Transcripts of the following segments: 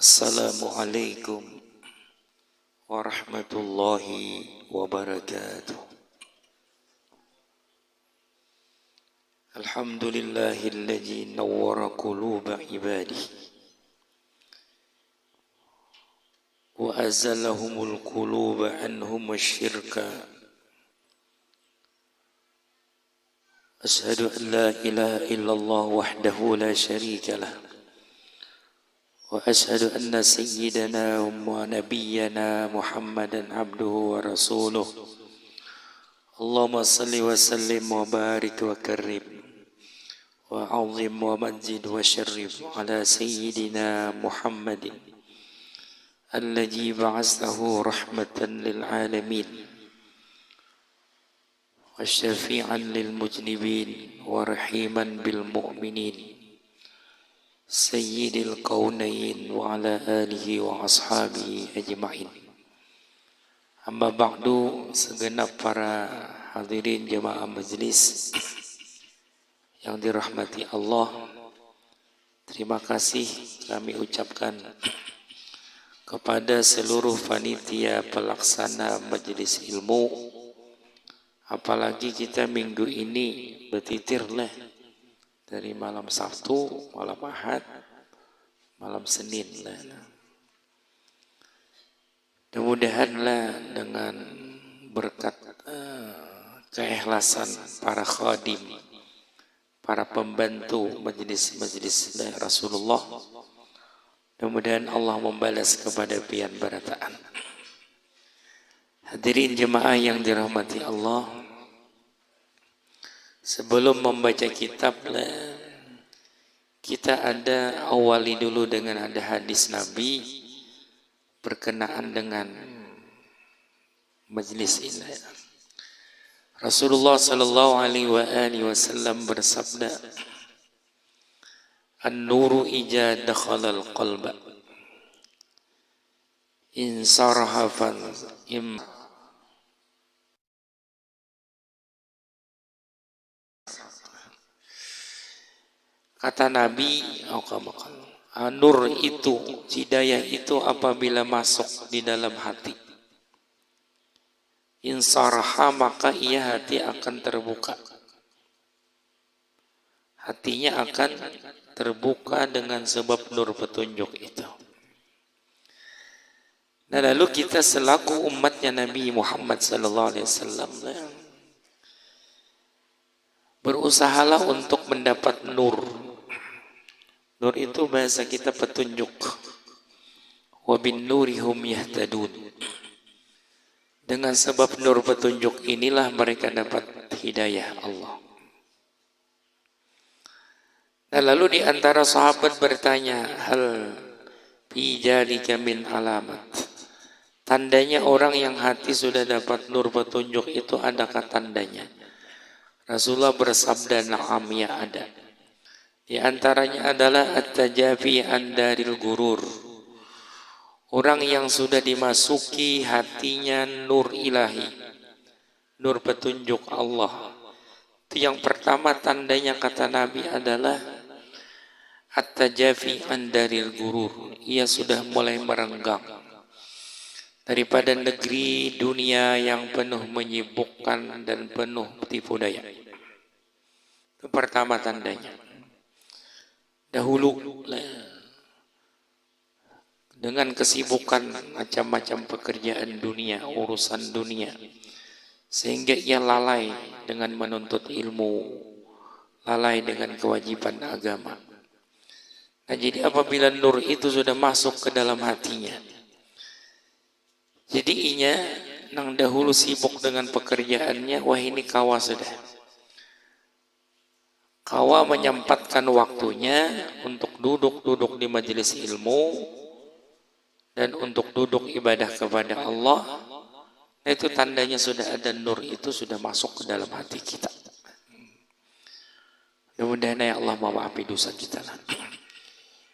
Assalamualaikum warahmatullahi wabarakatuh. Alhamdulillahilladzi nawwara quluba ibadihi wa azalahumul quluba anhum asyirka. Ashhadu an la ilaha illallah wahdahu la syarika lah. وأشهد أن سيدنا ونبينا محمدا عبده ورسوله اللهم صل وسلم وبارك وكرم وعظم ومجد وشرف على سيدنا محمد الذي بعثه رحمة للعالمين وشفيعا للمذنبين ورحيما بالمؤمنين Sayyidil Kaunain wa ala alihi wa ashabihi ajma'in. Amma ba'du, segenap para hadirin jamaah majlis yang dirahmati Allah, terima kasih kami ucapkan kepada seluruh panitia pelaksana majlis ilmu. Apalagi kita minggu ini betitirlah dari malam Sabtu, malam Ahad, malam Senin lah. Mudah-mudahanlah dengan berkat keikhlasan para khadim, para pembantu majlis-majlis Rasulullah, mudah-mudahan Allah membalas kepada pian barataan. Hadirin jemaah yang dirahmati Allah, sebelum membaca kitab, kita awali dulu dengan ada hadis Nabi berkenaan dengan majlis ini. Rasulullah sallallahu alaihi wasallam bersabda, "An-nuru ija dakhalal qalba in sarhafan im." Kata Nabi, nur itu, hidayah itu apabila masuk di dalam hati, insaraha, maka ia hati akan terbuka. Hatinya akan terbuka dengan sebab nur petunjuk itu. Nah, lalu kita selaku umatnya Nabi Muhammad SAW berusahalah untuk mendapat nur. Nur itu bahasa kita petunjuk. Wa bin nurihum yahtadun. Dengan sebab nur petunjuk inilah mereka dapat hidayah Allah. Nah, lalu di antara sahabat bertanya, hal fi dzalika min alamat. Tandanya orang yang hati sudah dapat nur petunjuk itu adakah tandanya? Rasulullah bersabda, na'am, ya ada. Di antaranya adalah at-tajafi an daril gurur. Orang yang sudah dimasuki hatinya nur ilahi, nur petunjuk Allah. Itu yang pertama tandanya kata Nabi adalah at-tajafi an daril gurur. Ia sudah mulai merenggang daripada negeri dunia yang penuh menyibukkan dan penuh tipu daya. Itu pertama tandanya. Dahulu dengan kesibukan macam-macam pekerjaan dunia, urusan dunia, sehingga ia lalai dengan menuntut ilmu, lalai dengan kewajiban agama. Nah, jadi apabila nur itu sudah masuk ke dalam hatinya, jadi inya nang dahulu sibuk dengan pekerjaannya, wah ini kawa sudah. Kawa menyempatkan waktunya untuk duduk-duduk di majelis ilmu dan untuk duduk ibadah kepada Allah. Nah, itu tandanya sudah ada nur itu sudah masuk ke dalam hati kita. Mudah-mudahan ya Allah memaafkan dosa kita.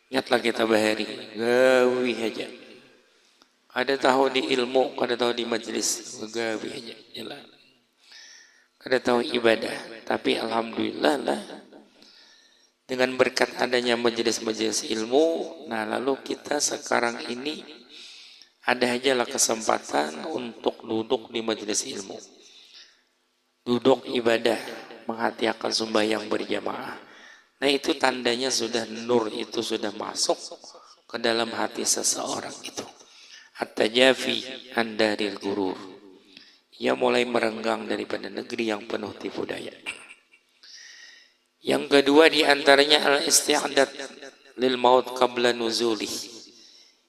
Ingatlah kita bahari, gawi aja. Ada tahu di ilmu, ada tahu di majelis, gawi aja. Jalan. Ada tahu ibadah, tapi alhamdulillah lah dengan berkat adanya majelis-majelis ilmu. Nah, lalu kita sekarang ini ada ajalah kesempatan untuk duduk di majelis ilmu, duduk ibadah, menghatiakan sembahyang berjamaah. Nah, itu tandanya sudah nur itu sudah masuk ke dalam hati seseorang itu. At-tajafi an daril gurur. Ia mulai merenggang daripada negeri yang penuh tipu daya. Yang kedua di antaranya al-isti'adat lil maut qabla nuzulih.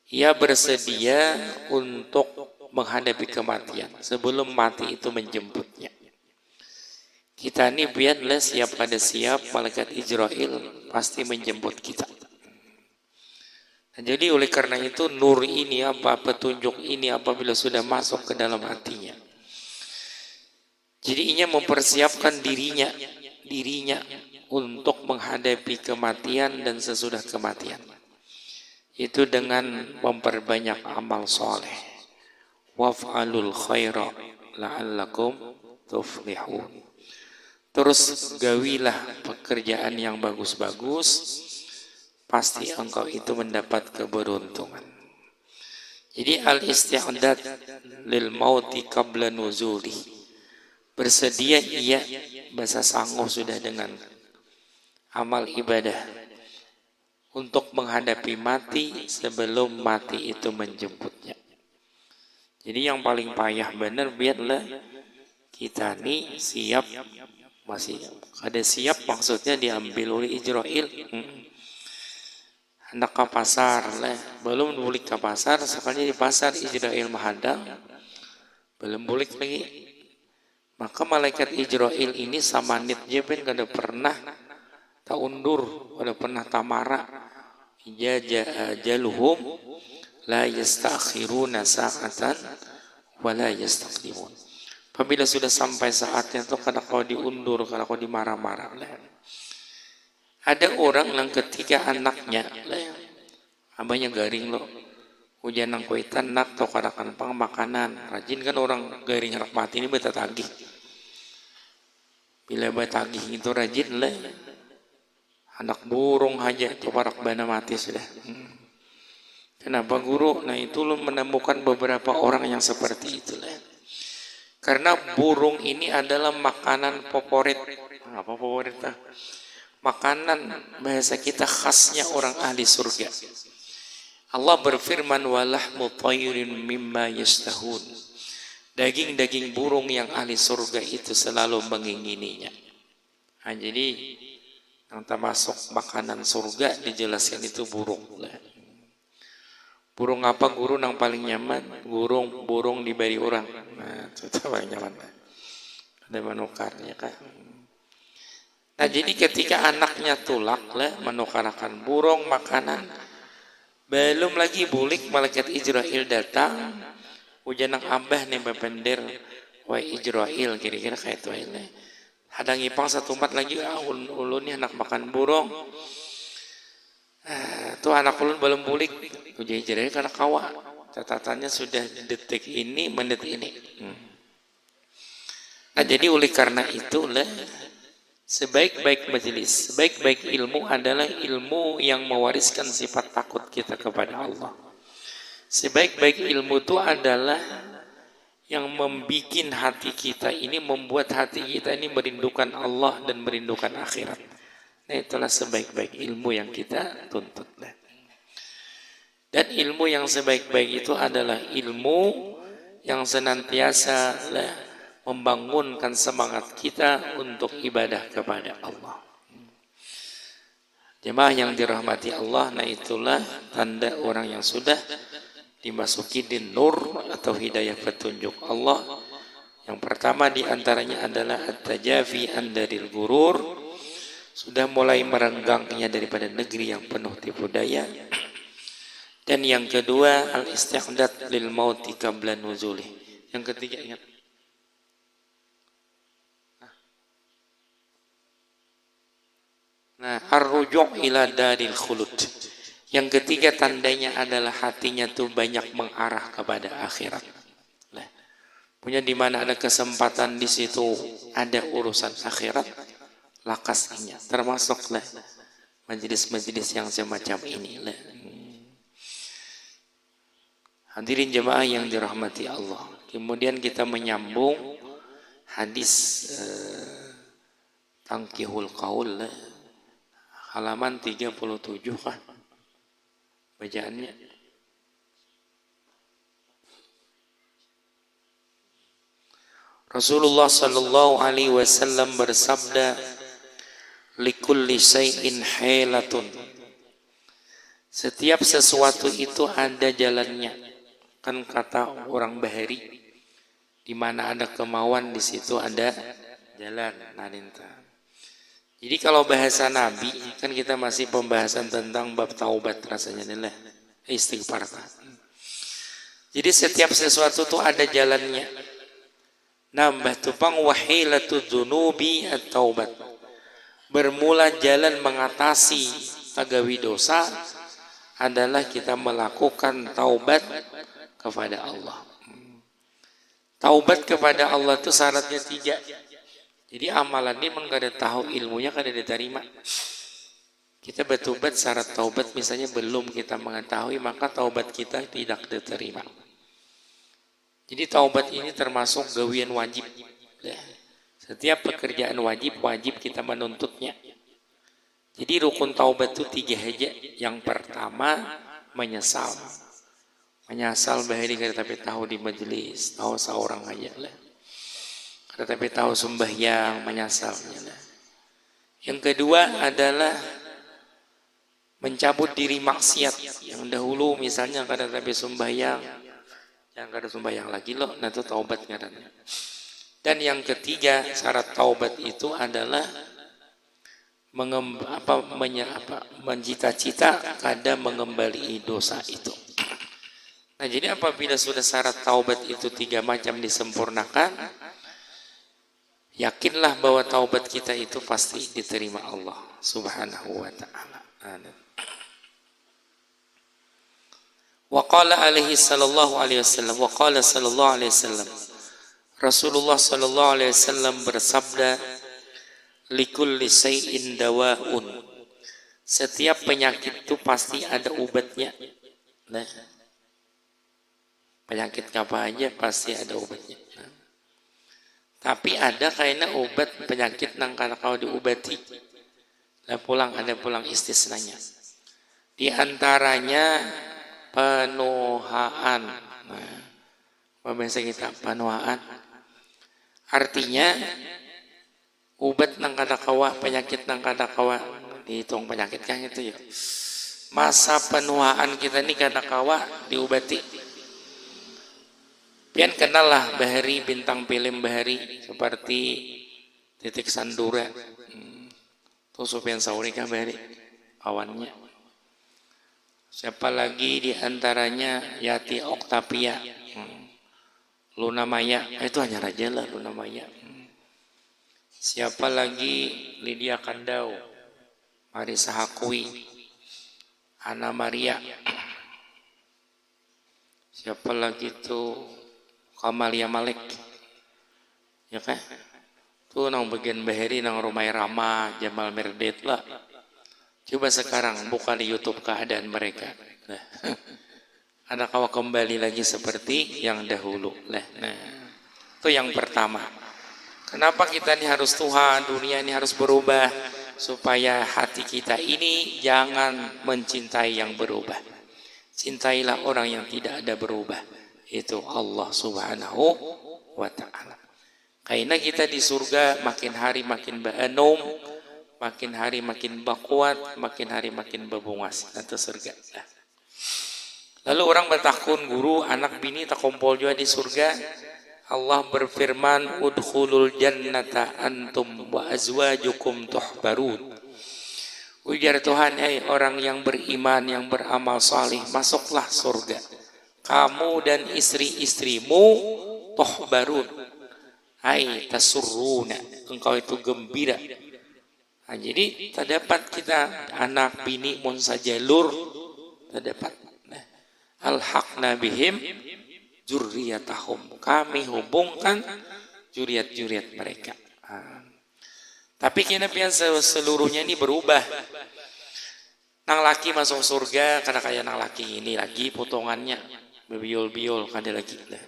Ia bersedia untuk menghadapi kematian sebelum mati itu menjemputnya. Kita ini biarlah siap pada siap, malaikat Israel pasti menjemput kita. Nah, jadi oleh karena itu nur ini petunjuk ini apabila sudah masuk ke dalam hatinya, jadi ia mempersiapkan dirinya untuk menghadapi kematian dan sesudah kematian. Itu dengan memperbanyak amal soleh. Waf'alul khaira la'allakum tuflihun. Terus gawilah pekerjaan yang bagus-bagus, pasti engkau itu mendapat keberuntungan. Jadi al-isti'adat lil mauti qabla nuzuli. Bersedia ia, bahasa sanggup sudah dengan amal ibadah untuk menghadapi mati sebelum mati itu menjemputnya. Jadi yang paling payah benar biarlah kita nih siap, masih ada siap maksudnya diambil oleh Israel. Hendak ke pasar lah, belum balik ke pasar, sekalinya di pasar Israel menghadang, belum balik lagi. Maka malaikat Israel ini sama nitnya ben kada pernah tak undur, kada pernah tamara. Jaluhum la yastakhiruna sa'atan wa la yastaqdimun. Apabila sudah sampai saatnya itu kada kau diundur, kada kau dimarah-marah. Ada orang yang ketika anaknya abahnya garing loh, hujan nang kuitan nak to kada kanpang makanan. Rajin kan orang garing anak mati ini beta tagih. Bila beta tagih itu rajin lah. Anak burung aja to parak bana mati sudah. Kenapa guru? Nah itu lo menemukan beberapa orang yang seperti itulah. Karena burung ini adalah makanan favorit. Apa favorit? Makanan bahasa kita khasnya orang ahli surga. Allah berfirman walahmu tayrin mimma yastahun. Daging-daging burung yang ahli surga itu selalu mengingininya. Nah, jadi yang termasuk makanan surga dijelaskan itu burung. Burung apa guru yang paling nyaman? Burung diberi orang. Nah, itu paling nyaman. Ada menukarnya kan. Nah, jadi ketika anaknya tulak lah menukarkan burung makanan, belum lagi bulik malaikat Israel datang, hujan nang abah nih bepender, wah Israel kira-kira kayak itu ini. Hadang ipang satu umat lagi ulunnya anak makan burung. Tuh anak ulun belum bulik, hujan Israel karena kawa. Catatannya sudah detik ini, menit ini. Nah, jadi oleh karena itulah sebaik-baik majelis, sebaik-baik ilmu adalah ilmu yang mewariskan sifat takut kita kepada Allah. Sebaik-baik ilmu itu adalah yang membikin hati kita ini, membuat hati kita ini merindukan Allah dan merindukan akhirat. Nah, itulah sebaik-baik ilmu yang kita tuntut. Dan ilmu yang sebaik-baik itu adalah ilmu yang senantiasa membangunkan semangat kita untuk ibadah kepada Allah. Jemaah yang dirahmati Allah, nah itulah tanda orang yang sudah dimasuki di nur atau hidayah petunjuk Allah. Yang pertama diantaranya adalah at-tajafi an daril gurur, sudah mulai merenggangnya daripada negeri yang penuh tipu daya. Dan yang kedua al-isti'adat lil mauti qabla nuzulih. Yang ketiga ingat. Nah, ar-ruju' ila daril khulud. Yang ketiga tandanya adalah hatinya tuh banyak mengarah kepada akhirat. Punya di mana ada kesempatan di situ ada urusan akhirat, lakasnya termasuklah majelis-majelis yang semacam ini. Hadirin jemaah yang dirahmati Allah. Kemudian kita menyambung hadis Tankihul Qaul halaman 37 kan bacaannya. Rasulullah sallallahu alaihi wasallam bersabda, likulli syai'in hailatun. Setiap sesuatu itu ada jalannya. Kan kata orang Bahari, di mana ada kemauan di situ ada jalan. Jadi kalau bahasa Nabi kan kita masih pembahasan tentang bab taubat rasanya nih istighfar. Jadi setiap sesuatu itu ada jalannya. Nambah tupang wahilatu dzunubi at-taubat. Bermula jalan mengatasi tagawi dosa adalah kita melakukan taubat kepada Allah. Taubat kepada Allah itu syaratnya 3. Jadi amalan ini memang kada tahu ilmunya kada diterima. Kita bertobat syarat taubat misalnya belum kita mengetahui, maka taubat kita tidak diterima. Jadi taubat ini termasuk gawian wajib. Setiap pekerjaan wajib kita menuntutnya. Jadi rukun taubat itu 3 aja. Yang pertama menyesal. Menyesal bahari kada tapi tahu di majelis, tahu seorang aja lah. Kada tapi tahu sembahyang, menyesalnya lah. Yang kedua adalah mencabut diri maksiat yang dahulu, misalnya kada tapi sembahyang, yang kada sembahyang lagi loh, nah itu taubat ngarannya. Dan yang ketiga syarat taubat itu adalah mencita-cita kada mengembali dosa itu. Nah jadi apabila sudah syarat taubat itu 3 macam disempurnakan, yakinlah bahwa taubat kita itu pasti diterima Allah Subhanahu wa ta'ala. Wa qala alaihi sallallahu alaihi wasallam, wa qala sallallahu alaihi wasallam, Rasulullah sallallahu alaihi wasallam bersabda, likulli syai'in dawaun. Setiap penyakit itu pasti ada obatnya. Nah, penyakit apa aja pasti ada obatnya. Tapi ada kayaknya obat penyakit nang kada kau diobati. Ada pulang istisnanya. Di antaranya penuhaan. Nah, apa bahasa kita penuhaan? Artinya obat nang kada kawa, penyakit nang kada kawa dihitung penyakit kan itu ya. Masa penuhaan kita ini kada kawa diobati. Pian kenal lah Bahari, bintang film Bahari seperti Titik Sandura. Tuh Sufyan Sauri kan Bahari awannya. Siapa lagi di antaranya Yati Oktavia, Luna Maya, itu hanya raja lah Luna Maya. Siapa lagi Lydia Kandau, Marisa Hakwi, Ana Maria. Siapa lagi tuh Kamalia Malik, ya kan? Tuh nang bagian Bahari, nang Rumai Rama, Jamal Mirdad lah. Coba sekarang buka di YouTube keadaan mereka. Nah, ada kawa kembali lagi seperti yang dahulu. Nah, itu yang pertama. Kenapa kita ini harus Tuhan, dunia ini harus berubah supaya hati kita ini jangan mencintai yang berubah. Cintailah orang yang tidak ada berubah. Itu Allah Subhanahu wa ta'ala. Karena kita di surga makin hari makin ba'anum, makin hari makin bakuat, makin hari makin bebungas atau surga. Lalu orang bertakun, guru, anak bini tak kumpul juga di surga. Allah berfirman, udkhulul jannata antum wa azwajukum tuhbarun. Ujar Tuhan, orang yang beriman, yang beramal salih, masuklah surga. Kamu dan istri-istrimu tuhbarun, tasurruna, engkau itu gembira. Nah, jadi terdapat kita anak bini mun saja lur terdapat. Alhaqna bihim dzurriyyatahum, kami hubungkan juriat-juriat mereka. Tapi kenapa seluruhnya ini berubah? Nang laki masuk surga karena kayak nang laki ini lagi potongannya bebiol-biol kada lagi lah.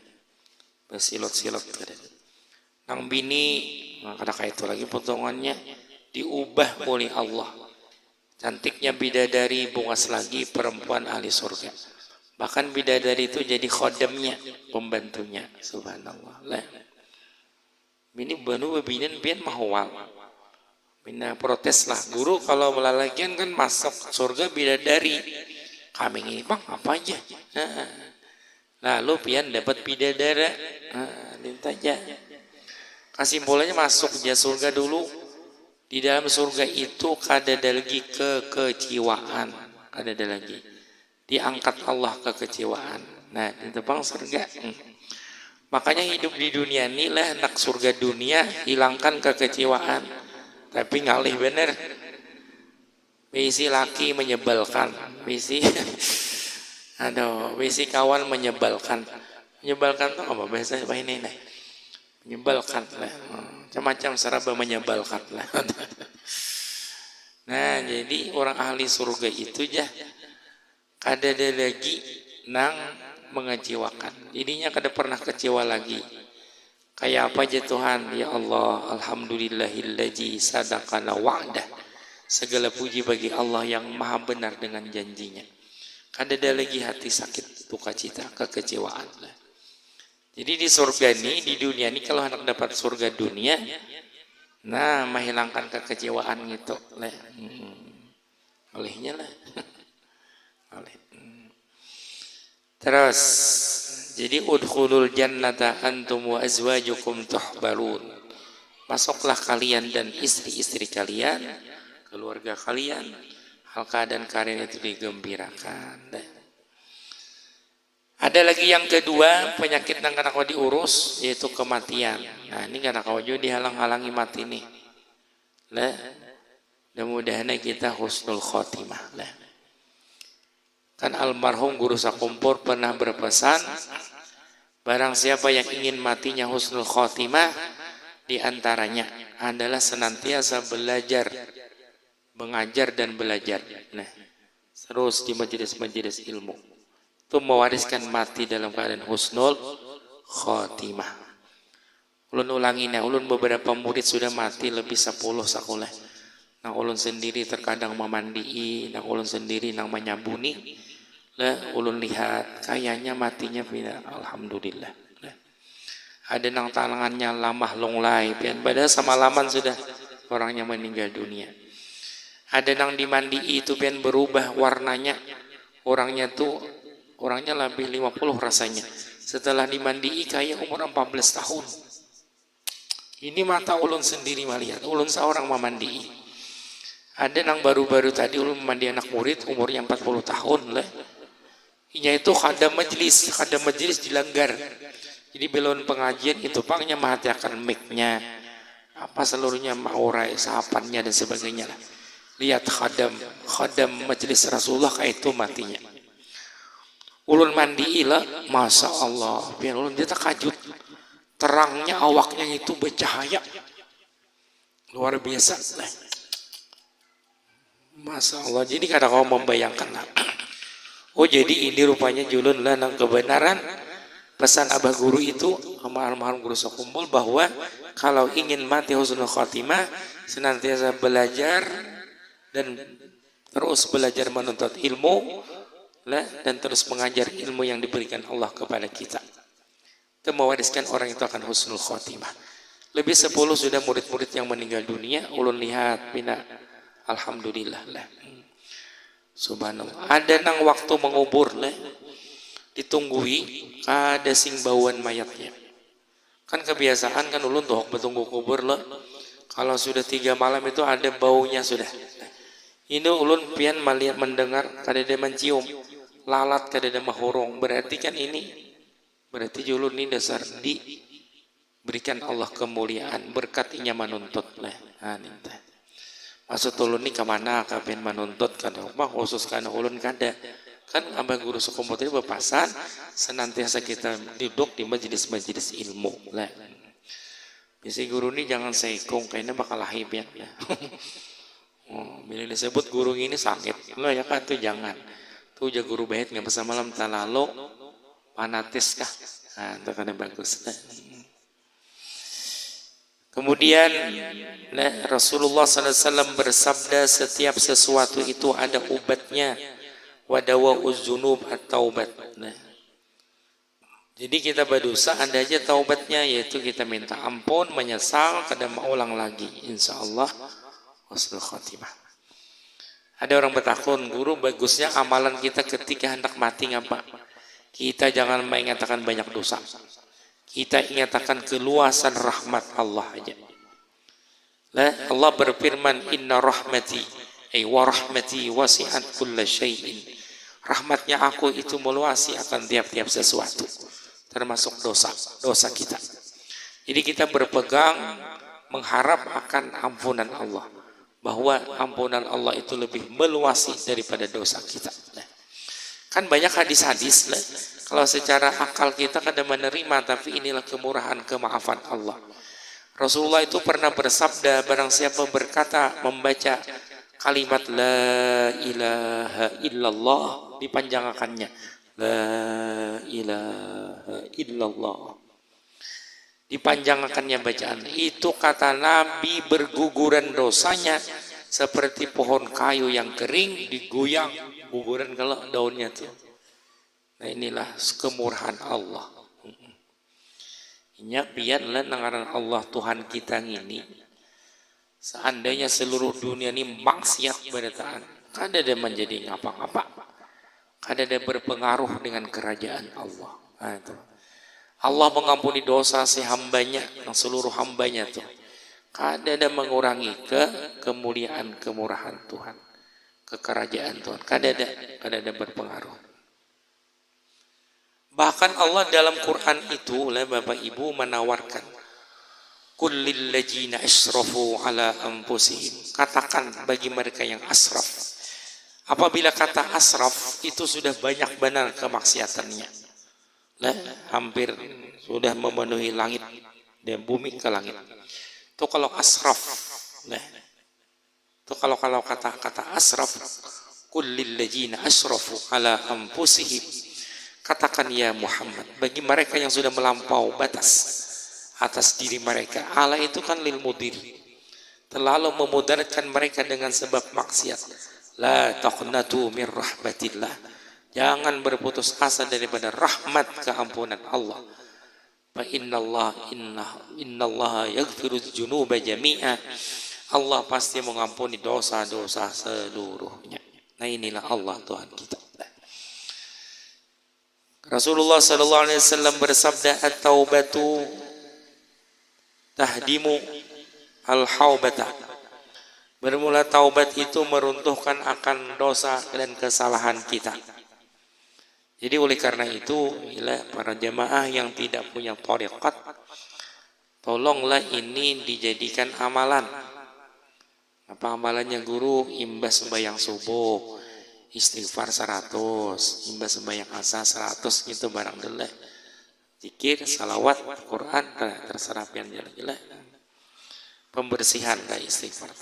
Bersilot-silot kada. Nang bini kada kayak itu lagi potongannya diubah oleh Allah. Cantiknya bidadari bungas lagi perempuan ahli surga. Bahkan bidadari itu jadi khodamnya, pembantunya. Subhanallah. Lah. Bini banu bebinin pian mahwal. Bina protes lah. Guru kalau melalagian kan masuk surga bidadari. Kami ini bang apa aja. Lalu pian dapat bidadara. Minta aja. Kesimpulannya masuk aja surga dulu. Di dalam surga itu kada ada lagi kekecewaan. Kada ada lagi. Diangkat Allah kekecewaan. Nah, itu bang surga. Makanya hidup di dunia ini lah nak surga dunia hilangkan kekecewaan. Tapi ngalih bener. Bisi laki menyebalkan. Bisi kawan menyebalkan. Menyebalkan tuh apa bahasa ini nih? Menyebalkan lah. Macam-macam serba menyebalkan lah. Nah, jadi orang ahli surga itu jah kada ada lagi nang mengecewakan. Jadinya kada pernah kecewa lagi. Kayak apa aja Tuhan? Ya Allah, alhamdulillahillazi sadaqana wa'dah. Segala puji bagi Allah yang maha benar dengan janjinya. Kada ada lagi hati sakit, duka cita, kekecewaan lah. Jadi di surga ini, di dunia ini kalau anak dapat surga dunia, nah menghilangkan kekecewaan gitu lah. Olehnya lah. Oleh. Terus, jadi udkhulul jannata antum wa azwajukum tuhbarun. Masuklah kalian dan istri-istri kalian, keluarga kalian, hal keadaan kalian itu digembirakan. Ada lagi yang kedua, penyakit yang kena kau diurus, yaitu kematian. Nah ini kena kau juga dihalang-halangi mati nih. Lah, mudah-mudahan kita husnul khotimah. Lah. Kan almarhum Guru Sakumpur pernah berpesan, barang siapa yang ingin matinya husnul khotimah, diantaranya adalah senantiasa belajar, mengajar dan belajar. Nah, terus di majelis-majelis ilmu. Itu mewariskan mati dalam keadaan husnul khotimah. Ulun ulanginya, ulun beberapa murid sudah mati lebih 10 sakulah. Nang ulun sendiri terkadang memandii, nang ulun sendiri nang menyambuni. Lah ulun lihat kayaknya matinya pindah. Alhamdulillah. Lah. Ada nang talangannya lamah longlai, pian padahal sama laman sudah orangnya meninggal dunia. Ada nang dimandii itu pian berubah warnanya. Orangnya lebih 50 rasanya. Setelah dimandii kayak umur 14 tahun. Ini mata ulun sendiri melihat. Ulun seorang memandii. Ada nang baru-baru tadi ulun memandi anak murid umurnya 40 tahun lah. Yaitu khadam majlis dilanggar. Jadi belum pengajian itu pangnya mematikan mic-nya. Apa seluruhnya maurai, sahapannya dan sebagainya lah. Lihat khadam majlis Rasulullah kayak itu matinya. Ulun mandi lah, masya Allah, biar ulun dia takajud, terangnya awaknya itu bercahaya, luar biasa lah. Masya Allah, jadi kadang kau membayangkan lah. Oh jadi ini rupanya julun lah nang kebenaran pesan Abah Guru itu sama almarhum Guru Sakumpul bahwa kalau ingin mati husnul khotimah senantiasa belajar dan terus belajar menuntut ilmu. Dan terus mengajar ilmu yang diberikan Allah kepada kita. Itu mewariskan orang itu akan husnul khotimah. Lebih 10 sudah murid-murid yang meninggal dunia. Ulun lihat bina. Alhamdulillah lah. Subhanallah. Ada nang waktu mengubur lah. Ditunggui. Ada sing bauan mayatnya. Kan kebiasaan kan ulun tuh bertunggu kubur lah. Kalau sudah 3 malam itu ada baunya sudah. Ini ulun pian melihat mendengar kada ada mencium. Lalat kada ada mahorong, berarti kan ini berarti julun ini dasar diberikan Allah kemuliaan berkatnya menuntut lah. Maksud ulun ini kemana kapan menuntut kada khusus karena ulun kada kan Abah Guru Sakumpul tadi berpesan senantiasa kita duduk di majelis-majelis ilmu lah. Biasa guru ini jangan seikung kayaknya bakal lahib ya. Oh, bila disebut guru ini sakit, lo ya kan tuh jangan. Tuh jaga guru baik nggak bisa malam talalo fanatis kah? Nah, itu kan bagus. Kemudian Rasulullah SAW bersabda setiap sesuatu itu ada obatnya. Wadawa uzunub atau taubat. Nah, jadi kita berdosa ada aja taubatnya, yaitu kita minta ampun, menyesal, kada mau ulang lagi. Insya Allah husnul khotimah. Ada orang bertakun, guru bagusnya amalan kita ketika hendak mati ngapa? Kita jangan mengatakan banyak dosa. Kita ingatakan keluasan rahmat Allah aja. Allah berfirman, Inna rahmati wa rahmati wasi'at kulla syai'in. Rahmatnya aku itu meluasi akan tiap-tiap sesuatu, termasuk dosa kita. Jadi kita berpegang mengharap akan ampunan Allah, bahwa ampunan Allah itu lebih meluasi daripada dosa kita. Kan banyak hadis-hadis kalau secara akal kita kadang menerima, tapi inilah kemurahan kemaafan Allah. Rasulullah itu pernah bersabda, barang siapa berkata membaca kalimat la ilaha illallah, dipanjangkannya la ilaha illallah, dipanjangkannya bacaan itu, kata Nabi, berguguran dosanya seperti pohon kayu yang kering digoyang guguran kalau daunnya tuh. Nah, inilah kemurahan Allah. Nya biarlah nangaran Allah Tuhan kita ini. Seandainya seluruh dunia ini maksiat berataan, kada ada menjadi ngapa-ngapa, kada ada berpengaruh dengan kerajaan Allah. Nah, itu. Allah mengampuni dosa si hambanya, yang seluruh hambanya tuh. Kada ada mengurangi kemuliaan kemurahan Tuhan, kekerajaan Tuhan. Kada ada berpengaruh. Bahkan Allah dalam Quran itu, Bapak Ibu, menawarkan kullil ladzina asrafu ala anfusihim, katakan bagi mereka yang asraf. Apabila kata asraf itu sudah banyak benar kemaksiatannya, hampir sudah memenuhi langit dan bumi ke langit. Itu kalau asraf. Itu kalau kata asraf, kullil ladzina asrafu ala anfusihim, katakan ya Muhammad bagi mereka yang sudah melampau batas atas diri mereka. Allah itu kan lil mudir, terlalu memudaratkan mereka dengan sebab maksiat. La taqnatu min rahmatillah, jangan berputus asa daripada rahmat keampunan Allah. Fa innallaha yaghfiru dzunuba jami'a, Allah pasti mengampuni dosa-dosa seluruhnya. Nah, inilah Allah Tuhan kita. Rasulullah sallallahu alaihi wasallam bersabda, at-taubatu tahdimu al-haubata. Bermula taubat itu meruntuhkan akan dosa dan kesalahan kita. Jadi oleh karena itu, para jemaah yang tidak punya thariqat, tolonglah ini dijadikan amalan. Apa amalannya guru? Imbas sembahyang subuh, istighfar 100, imbas sembahyang asar 100 gitu barang dulu. Zikir, salawat, Quran, terserah pian jelek-jelek. Pembersihan lah istighfar.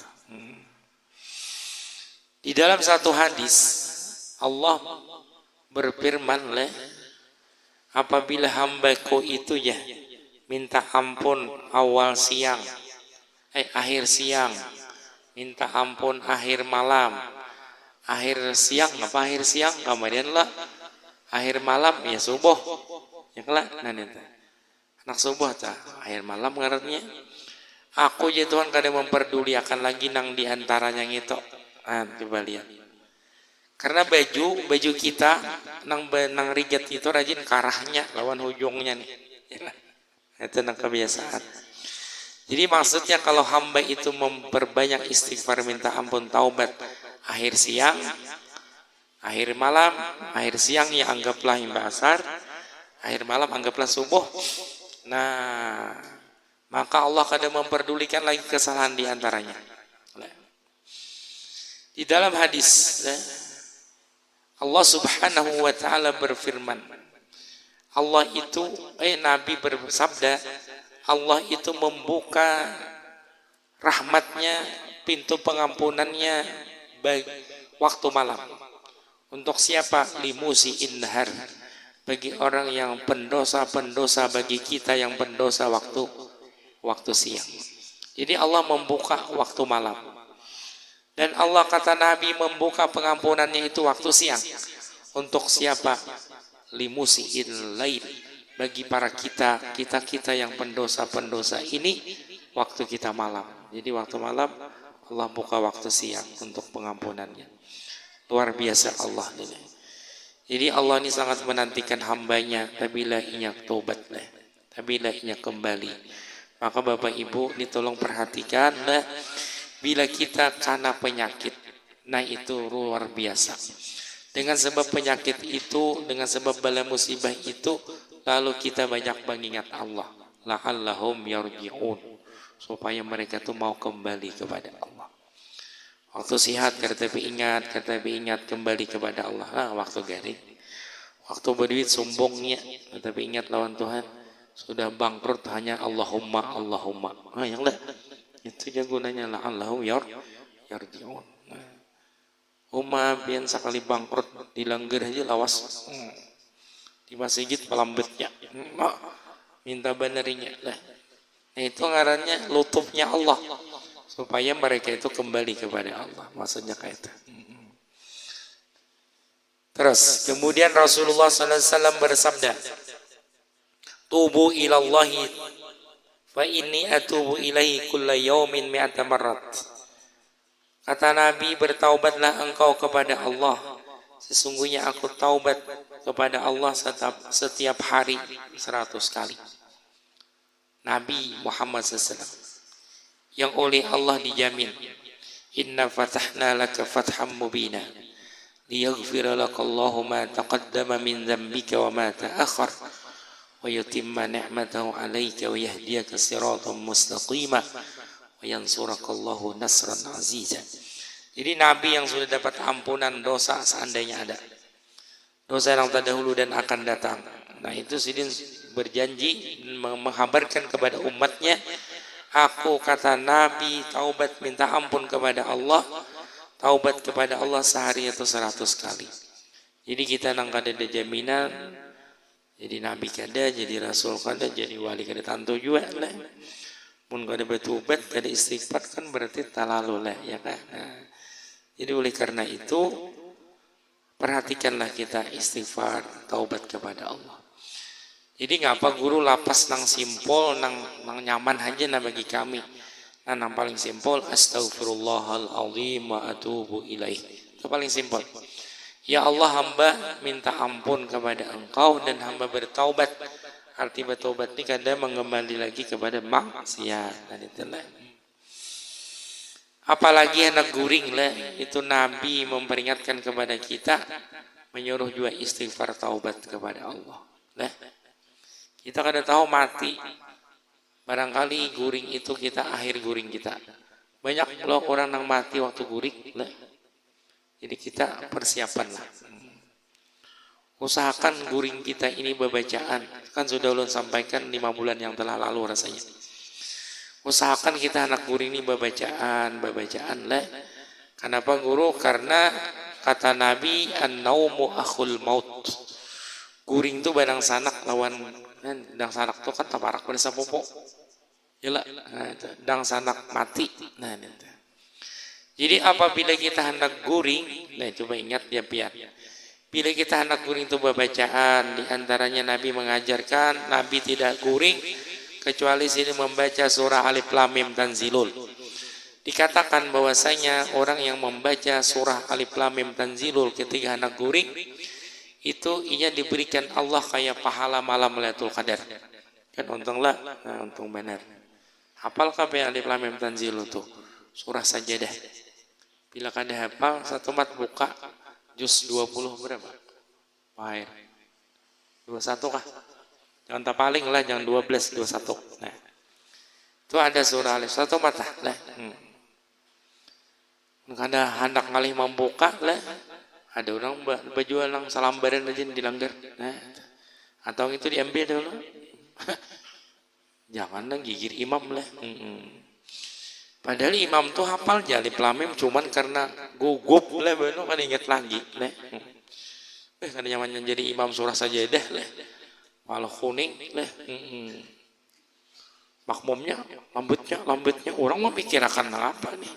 Di dalam satu hadis Allah berfirman, apabila hambaku itu ya minta ampun awal siang, akhir siang, minta ampun akhir malam, akhir siang apa akhir siang, kemudian lah akhir malam ya subuh. Ya kelak, anak subuh ta, akhir malam ngarannya. Aku ya Tuhan kada memperduliakan lagi nang diantaranya gitu. Coba lihat. Karena baju kita nang riget itu rajin karahnya lawan hujungnya nih. Itu nang kebiasaan. Jadi maksudnya kalau hamba itu memperbanyak istighfar, minta ampun, taubat akhir siang, akhir malam, akhir siang ya anggaplah imba asar, akhir malam anggaplah subuh. Nah, maka Allah kadang memperdulikan lagi kesalahan di antaranya. Di dalam hadis Allah Subhanahu wa taala berfirman, Allah itu Nabi bersabda, Allah itu membuka rahmatnya pintu pengampunannya waktu malam. Untuk siapa? Limusiin nahar, bagi orang yang pendosa bagi kita yang pendosa waktu siang. Jadi Allah membuka waktu malam. Dan Allah kata Nabi membuka pengampunannya itu waktu siang. Untuk siapa? Limusiin lail, bagi para kita yang pendosa ini waktu kita malam. Jadi waktu malam Allah buka waktu siang untuk pengampunannya. Luar biasa Allah ini. Jadi Allah ini sangat menantikan hambanya apabila ia taubat, apabila ia kembali. Maka Bapak Ibu ini tolong perhatikan, bila kita karena penyakit, nah itu luar biasa. Dengan sebab penyakit itu, dengan sebab bala musibah itu, lalu kita banyak mengingat Allah. La'allahum yarji'un, supaya mereka tuh mau kembali kepada Allah. Waktu sehat kata ingat kembali kepada Allah. Nah, waktu garing, waktu berduit sombongnya, tapi ingat lawan Tuhan. Sudah bangkrut hanya Allahumma. Nah, yang lah itu ya gunanya lah Allahum yarji'un. Bian sekali bangkrut dilanggar aja lawas. Di masjid pelambetnya. Minta banerinya lah. Nah, itu ngarannya lutufnya Allah, supaya mereka itu kembali kepada Allah. Maksudnya kayak itu. Terus kemudian Rasulullah SAW bersabda, tubu ilallahi fa inni atubu ilaihi kulla yaumin mi'ata marrat. Kata Nabi, bertaubatlah engkau kepada Allah, sesungguhnya aku taubat kepada Allah setiap hari 100 kali. Nabi Muhammad SAW yang oleh Allah dijamin, inna fatahna laka fatham mubina liyaghfira lakallahu ma taqaddama min dzambika wa ma ta'akhkhar wa yutimma ni'matahu 'alaika wa yahdiyaka siratan mustaqima wa yansurakallahu nasran 'aziza. Jadi Nabi yang sudah dapat ampunan dosa seandainya ada dosa yang terdahulu dan akan datang. Nah, itu sidin berjanji menghabarkan kepada umatnya, aku kata Nabi taubat minta ampun kepada Allah, taubat kepada Allah sehari atau 100 kali. Jadi kita nang kada ada jaminan, jadi Nabi kada, jadi Rasul kada, jadi wali kada tantu juga lah. Mun kada bertobat, kada istighfar kan berarti talalu lah, ya kan. Nah, jadi oleh karena itu perhatikanlah kita istighfar, taubat kepada Allah. Jadi ngapa guru lapas nang simpel, nang nyaman aja nah bagi kami. Nah, nang paling simpel astaghfirullahaladzim wa atubu ilaih. Itu paling simpel. Ya Allah, hamba minta ampun kepada engkau dan hamba bertaubat. Arti bertaubat ini kadang mengembali lagi kepada maksiat. Dan itulah. Apalagi anak guring lah, itu Nabi memperingatkan kepada kita, menyuruh juga istighfar taubat kepada Allah. Nah, kita kada tahu mati. Barangkali guring itu kita akhir guring kita. Banyak loh orang yang mati waktu guring. Nah, jadi kita persiapanlah. Usahakan guring kita ini bebacaan. Kan sudah ulun sampaikan 5 bulan yang telah lalu rasanya. Usahakan kita anak guring ini bebacaan lah. Kenapa guru? Karena kata Nabi, an-naumu akhul maut. Guring itu barang sanak lawan, dang sanak itu kan taparak pada sapopo. Yalah, nah, dang sanak mati. Nah, itu. Jadi apabila kita hendak guring, nah coba ingat ya pian. Bila kita hendak guring itu bacaan, diantaranya Nabi mengajarkan Nabi tidak guring kecuali sini membaca surah Alif Lam Mim Tanzilul. Dikatakan bahwasanya orang yang membaca surah Alif Lam Mim Tanzilul ketika hendak guring itu ia diberikan Allah kayak pahala malam Lailatul Qadar. Kan untunglah, nah, untung benar. Hafal kabeh Alif Lam Mim Tanzilul tuh, surah Sajadah. Bila kada hafal, satu mat buka juz 20 berapa? Baik. 21 kah? Jangan tak paling lah, jangan 12, 21. Nah, itu ada surah Alif satu mata lah. Kada hendak ngalih membuka lah. Ada orang berjual lang salambaran aja dilanggar. Nah, atau itu diambil dulu. Jangan lah gigir imam lah. Padahal imam tuh hafal jalib lamim cuman karena gugup lah bener kan inget lagi leh. Kan nyamannya jadi imam surah sajadah leh. Malah kuning leh. Makmumnya lambutnya orang mau pikir akan apa nih.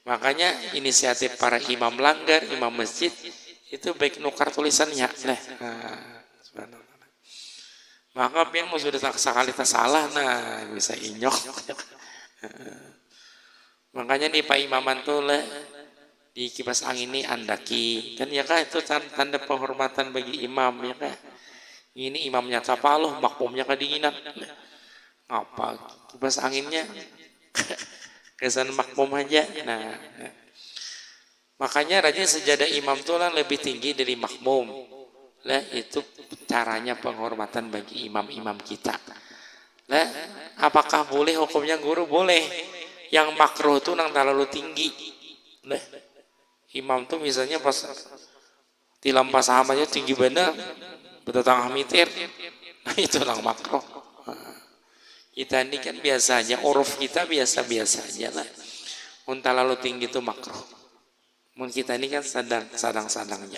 Makanya inisiatif para imam langgar, imam masjid itu baik nukar tulisannya leh. Maka yang mau sudah sekali salah nah bisa inyok. Makanya nih Pak Imaman tuh leh di kipas angin ini andaki kan ya kah itu tanda penghormatan bagi imam ya kah. Ini imamnya tapaloh, makmumnya kedinginan. Apa kipas anginnya kesan makmum aja. Nah, makanya rajin sejadah imam tuh lah lebih tinggi dari makmum. Lah itu caranya penghormatan bagi imam-imam kita. Lah apakah boleh hukumnya guru? Boleh. Yang makruh itu nang terlalu tinggi. Lah imam tuh misalnya pas tilampas sahabatnya tinggi bener, betetang mitir. Nah itu nang makruh. Kita ini kan biasa aja, uruf kita biasa-biasa aja lah. Mun terlalu tinggi itu makruh. Mun kita ini kan sadang-sadangnya.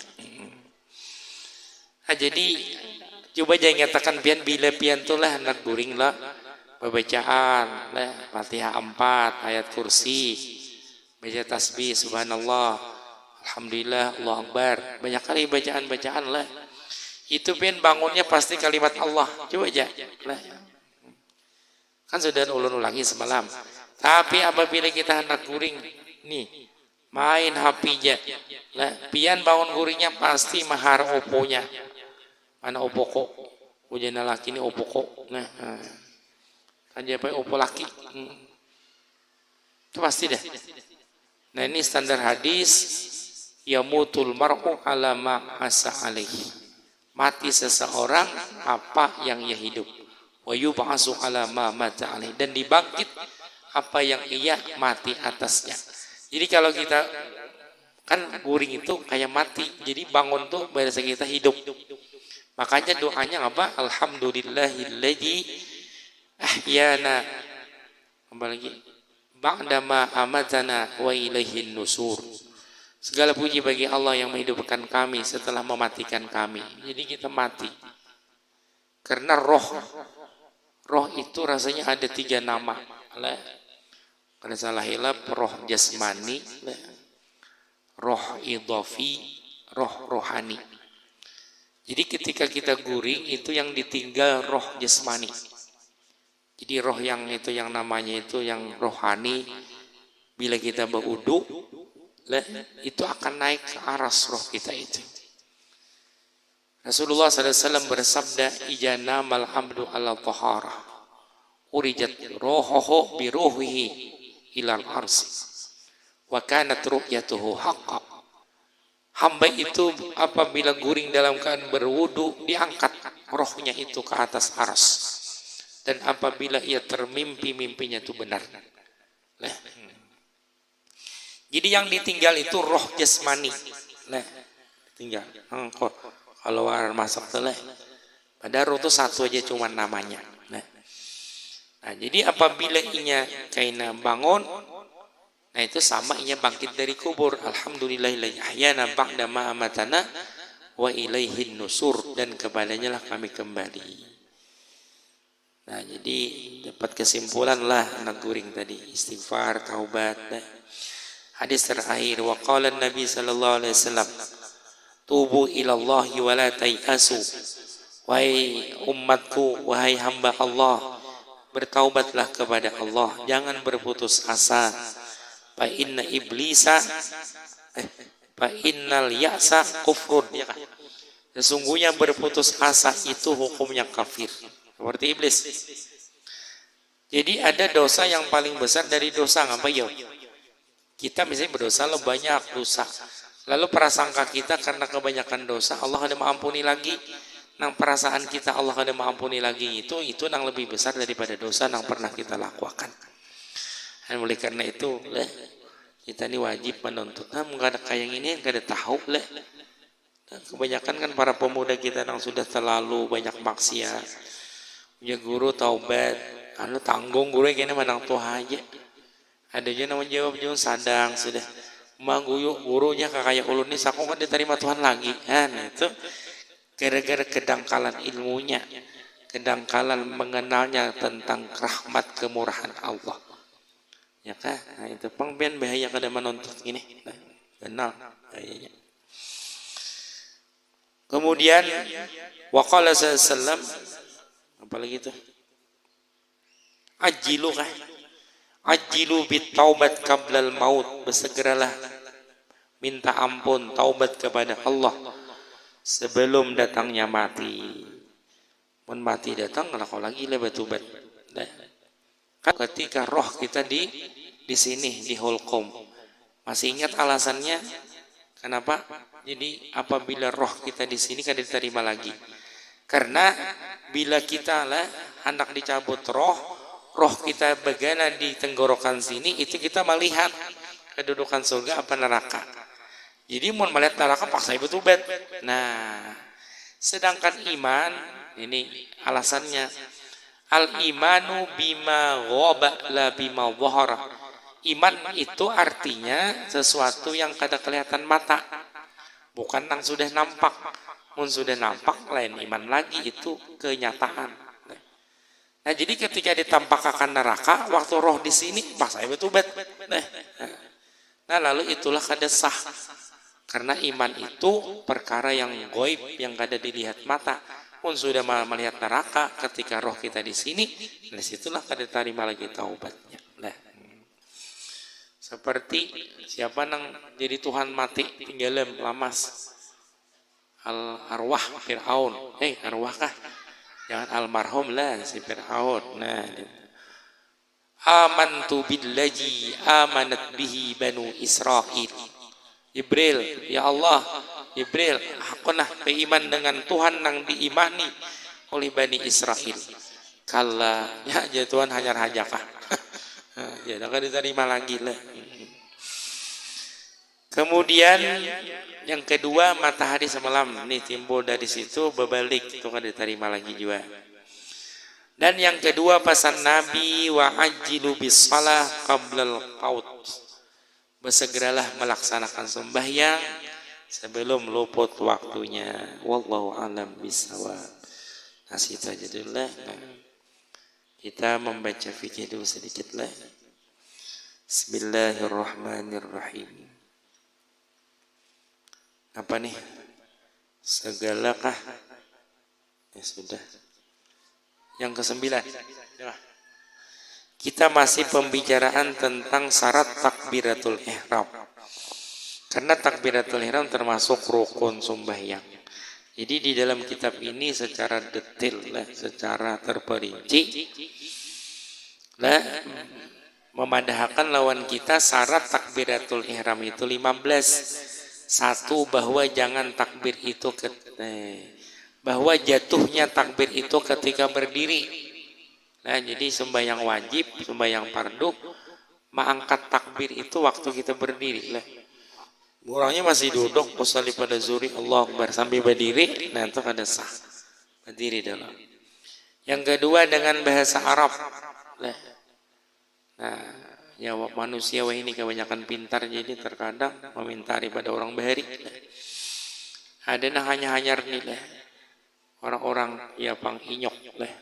Nah, jadi coba jangan nyatakan pian bila pian tuh lah hendak guring lah pembacaan lah Fatihah 4 ayat kursi baca tasbih subhanallah alhamdulillah Allah akbar banyak kali bacaan lah itu pian bangunnya pasti kalimat Allah coba aja lah kan sudah ulun ulangi semalam tapi apabila kita hendak guring nih main HP-nya lah pian bangun guringnya pasti mahar oponya mana opoko ujana laki ini opoko nah kan dia pakai opo laki itu pasti dah. Nah ini standar hadis yamutul mar'u ala ma asa alaihi mati seseorang apa yang ia hidup wa yub'atsu ala ma mata alaihi dan dibangkit apa yang ia mati atasnya. Jadi kalau kita kan guring itu kayak mati jadi bangun tuh berasa kita hidup. Makanya doanya apa? Alhamdulillahilladzi ahyana kembali ba'dama amatana wa ilaihin nusur. Segala puji bagi Allah yang menghidupkan kami setelah mematikan kami. Jadi kita mati. Karena roh itu rasanya ada 3 nama. Karena salah hilaf roh jasmani, roh idhafi, roh rohani. Jadi ketika kita guring itu yang ditinggal roh jasmani. Jadi roh yang itu yang namanya itu yang rohani bila kita berwudu itu akan naik ke aras roh kita itu. Rasulullah SAW bersabda ijana malhamdu ala tahara urijat rohoho biruhihi ilal arsi wa kanat ru'yatuhu haqqa. Hamba itu apabila guring dalam keadaan berwudu diangkat rohnya itu ke atas aras dan apabila ia termimpi mimpinya itu benar. Jadi yang ditinggal itu roh jasmani. Tinggal. Kalau war masuk telah. Padahal roh itu satu aja cuma namanya. Nah, jadi apabila inya kaina bangun nah itu sama inya bangkit dari kubur. Alhamdulillahilladzi ahyana ba'da ma amatana wa ilaihin nusur dan kepadanya lah kami kembali. Nah jadi dapat kesimpulan lah anak guring tadi istighfar, taubat. Hadis terakhir wa qala Nabi sallallahu alaihi wasallam tubu ilallahi wa la tayasu. Wahai umatku, wahai hamba Allah, bertaubatlah kepada Allah, jangan berputus asa. Fa inna iblisa fa innal ya'sa kufrun ya kan? Sesungguhnya berputus asa itu hukumnya kafir seperti iblis. Jadi ada dosa yang paling besar dari dosa apa ya? Kita misalnya berdosa lo banyak dosa. Lalu prasangka kita karena kebanyakan dosa Allah ada mengampuni lagi. Nang perasaan kita Allah ada mengampuni lagi itu nang lebih besar daripada dosa nang pernah kita lakukan. Dan oleh karena itu kita ini wajib menuntut. Nggak ada kayak ini, nggak ada tahu kebanyakan kan para pemuda kita yang sudah terlalu banyak maksiat. Punya guru taubat, anu tanggung guru kene menang tuh aja. Ada aja nama jawab sadang sudah mangguyu gurunya kayak ulun ini sakung kan diterima Tuhan lagi. Kan itu gara-gara kedangkalan ilmunya, kedangkalan mengenalnya tentang rahmat kemurahan Allah. Ya kan? Nah, itu pangpian bahaya kada menuntut ini. Nah, kenal bahayanya. Kemudian waqala sallam apalagi itu? Ajilu bit taubat qablal maut, bersegeralah minta ampun taubat kepada Allah sebelum datangnya mati. Mun mati datang kalau lagi lah batubat. Nah, kan ketika roh kita di sini di hulqum. Masih ingat alasannya kenapa? Jadi apabila roh kita di sini kan diterima lagi. Karena bila kita lah hendak dicabut roh kita begana di tenggorokan sini, itu kita melihat kedudukan surga apa neraka. Jadi mau melihat neraka paksa ibu tubat. Nah, sedangkan iman ini alasannya al-imanu bima ghaba la bima dhahara. Iman itu artinya sesuatu yang kada kelihatan mata, bukan yang sudah nampak. Mun sudah nampak lain iman lagi, itu kenyataan. Nah, jadi ketika ditampakkan neraka, waktu roh di sini, pas saya betubat. Nah, lalu itulah kada sah. Karena iman itu perkara yang goib, yang kada dilihat mata. Pun sudah melihat neraka, ketika roh kita di sini, dari situlah kada terima lagi taubatnya. Nah, seperti siapa nang jadi Tuhan mati tinggalan lamas arwah Fir'aun. Arwah kah? Jangan almarhum lah si Fir'aun. Nah, amantu billazi amanat bihi banu Israil. Jibril, ya Allah, Jibril, aku nah beriman dengan Tuhan yang diimani oleh Bani Israel. Kala, ya Tuhan hanya hajakah. Ya, tak diterima lagi lah. Kemudian yang kedua, matahari semalam nih timbul dari situ berbalik, itu kan diterima lagi juga. Dan yang kedua pesan Nabi wa ajilu bis salah qablal qaut, bersegeralah melaksanakan sembahyang sebelum luput waktunya. Wallahu alam bisawab. Nah, itu aja dulu lah. Kita membaca fikih dulu sedikit lah. Bismillahirrahmanirrahim. Apa nih? Segalakah? Ya sudah. Yang ke-9. Kita masih pembicaraan tentang syarat takbiratul ihram. Karena takbiratul ihram termasuk rukun sembahyang. Jadi di dalam kitab ini secara detail, secara terperinci, memadahkan lawan kita syarat takbiratul ihram itu 15. Satu, bahwa jangan takbir itu bahwa jatuhnya takbir itu ketika berdiri. Nah, jadi sembahyang wajib, sembahyang fardu, mengangkat takbir itu waktu kita berdiri lah. Orangnya masih duduk, usolli pada zuhri, Allahu Akbar, sambil berdiri, nah itu kada sah. Berdiri dulu. Yang kedua dengan bahasa Arab. Nah, ya manusia ini kebanyakan pintar, jadi terkadang memintari pada orang bahari. Ada nah hanya nih lah. Orang-orang ya pang inyok lah.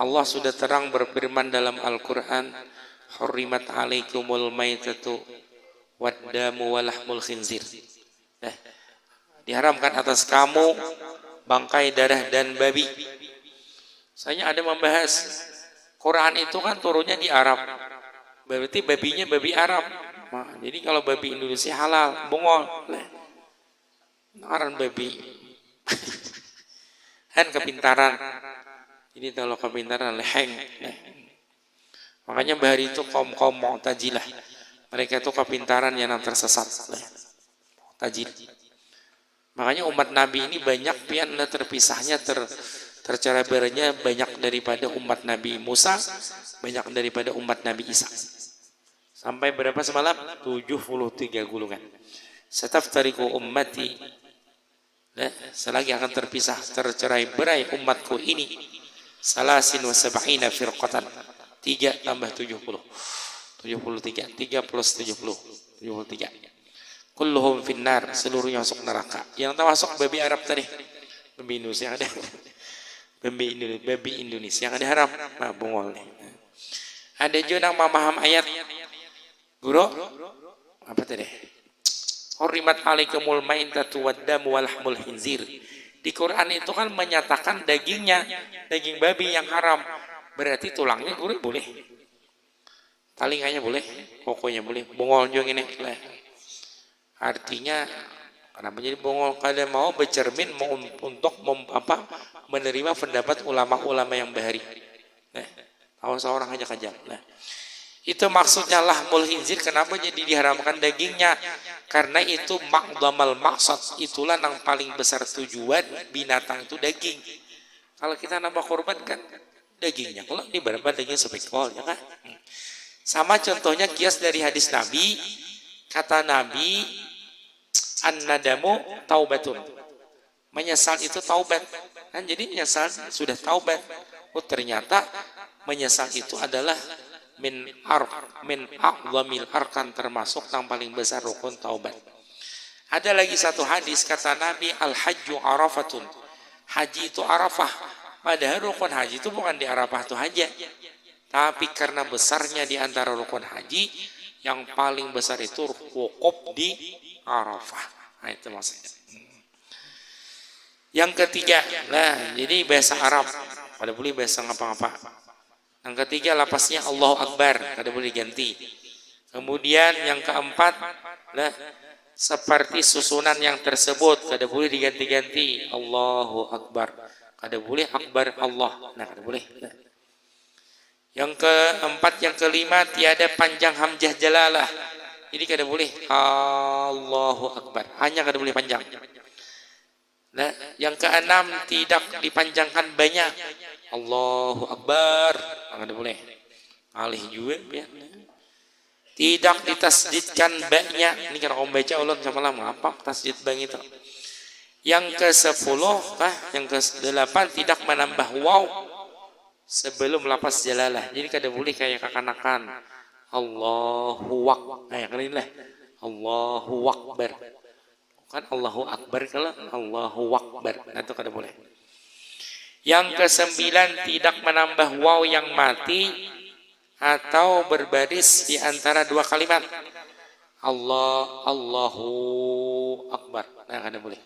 Allah sudah terang berfirman dalam Al-Quran, hurrimat alaikumul maitatu waddamu walahmul khinzir. Diharamkan atas kamu bangkai, darah dan babi. Saya ada membahas Quran itu kan turunnya di Arab. Berarti babinya babi Arab. Nah, jadi kalau babi Indonesia halal, bongol. Naran babi. Kan kepintaran. Jadi kalau kepintaran leheng. Makanya bahari itu kaum Mu'tazilah. Mereka itu kepintaran yang tersesat. Mu'tazil. Makanya umat Nabi ini banyak pian terpisahnya, tercerai-berainya banyak daripada umat Nabi Musa, banyak daripada umat Nabi Isa. Sampai berapa semalam? 73 gulungan. Sataftariqu ummati, selagi akan terpisah, tercerai-berai umatku ini salasin wa sab'ina firqatan. 3 tambah 70. 73. 3 plus 70. 73. Kulluhum finnar, seluruhnya masuk neraka. Yang termasuk babi Arab tadi. Babi Indonesia yang ada. Babi Indonesia yang ada haram. Nah, bungol nih. Ada juga yang memaham ayat. Guru, apa tadi? Hurrimat alaikumul maitatu waddamu walahmul khinzir. Di Quran itu kan menyatakan dagingnya, daging babi yang haram. Berarti tulangnya guru boleh. Talinganya boleh, pokoknya boleh. Bongol juga ini. Artinya kenapa jadi bongol? Kalian mau bercermin mau untuk menerima pendapat ulama-ulama yang bahari. Tahu seorang aja kajang. Itu maksudnya lahmul khinzir. Kenapa jadi diharamkan dagingnya? Karena itu maqdamal maksud. Itulah yang paling besar tujuan binatang itu daging. Kalau kita nambah korban kan dagingnya. Kalau ini berapa daging sepekol ya kan? Sama contohnya kias dari hadis Nabi. Kata Nabi, an-nadamu taubatun. Menyesal itu taubat. Kan jadi menyesal sudah taubat. Oh ternyata menyesal itu adalah min a'zamil arkan, termasuk yang paling besar rukun taubat. Ada lagi satu hadis kata Nabi, al-hajju arafatun. Haji itu Arafah. Padahal rukun haji itu bukan di Arafah itu aja. Tapi karena besarnya di antara rukun haji, yang paling besar itu wukuf di Arafah. Nah itu maksudnya. Yang ketiga, nah jadi bahasa Arab. Pada boleh bahasa ngapa-ngapa. Yang ketiga lapasnya Allahu Akbar, kada boleh diganti. Kemudian yang keempat, nah seperti susunan yang tersebut kada boleh diganti-ganti. Allahu Akbar, kada boleh Akbar Allah. Nah kada boleh. Nah. Yang keempat, yang kelima tiada panjang hamzah jalalah. Jadi kada boleh Allahu Akbar, hanya kada boleh panjang. Nah, yang keenam tidak dipanjangkan banyak. Allahu Akbar, kada boleh. Alih juga ya. Tidak ditasdidkan banyak. Ini kan om baca ulun sama lama apa tasdid bang itu. Yang ke-10, yang ke-8 tidak menambah waw sebelum lapas jalalah. Jadi kada boleh kayak kekanakan Allahu Akbar. Nah, yang ini lah Allahu Akbar. Bukan Allahu Akbar, kalau Allahu Akbar. Nah, itu kada boleh. Yang ke-9 tidak menambah waw yang mati atau berbaris di antara dua kalimat. Allahu Akbar. Nah, kada boleh.